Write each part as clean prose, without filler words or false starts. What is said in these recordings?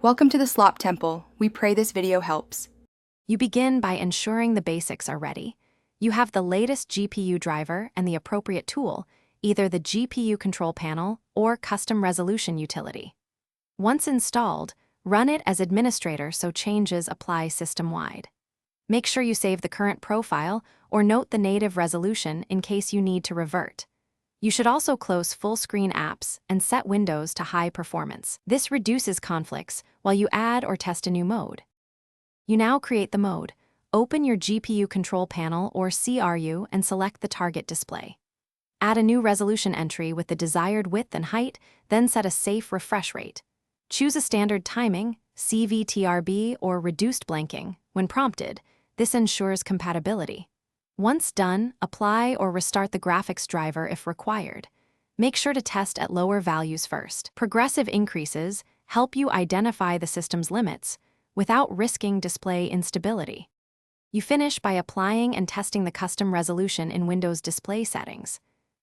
Welcome to the Slop Temple. We pray this video helps. You begin by ensuring the basics are ready. You have the latest GPU driver and the appropriate tool, either the GPU control panel or custom resolution utility. Once installed, run it as administrator so changes apply system-wide. Make sure you save the current profile or note the native resolution in case you need to revert. You should also close full-screen apps and set Windows to high performance. This reduces conflicts while you add or test a new mode. You now create the mode. Open your GPU control panel or CRU and select the target display. Add a new resolution entry with the desired width and height, then set a safe refresh rate. Choose a standard timing, CVTRB or reduced blanking, when prompted. This ensures compatibility. Once done, apply or restart the graphics driver if required. Make sure to test at lower values first. Progressive increases help you identify the system's limits without risking display instability. You finish by applying and testing the custom resolution in Windows display settings.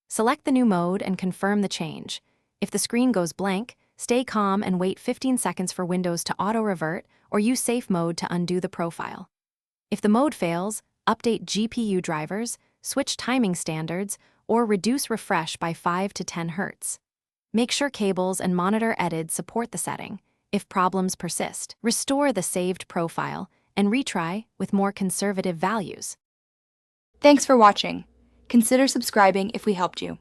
Select the new mode and confirm the change. If the screen goes blank, stay calm and wait 15 seconds for Windows to auto-revert or use safe mode to undo the profile. If the mode fails, update GPU drivers, switch timing standards, or reduce refresh by 5 to 10 Hz. Make sure cables and monitor EDID support the setting. If problems persist, restore the saved profile and retry with more conservative values. Thanks for watching. Consider subscribing if we helped you.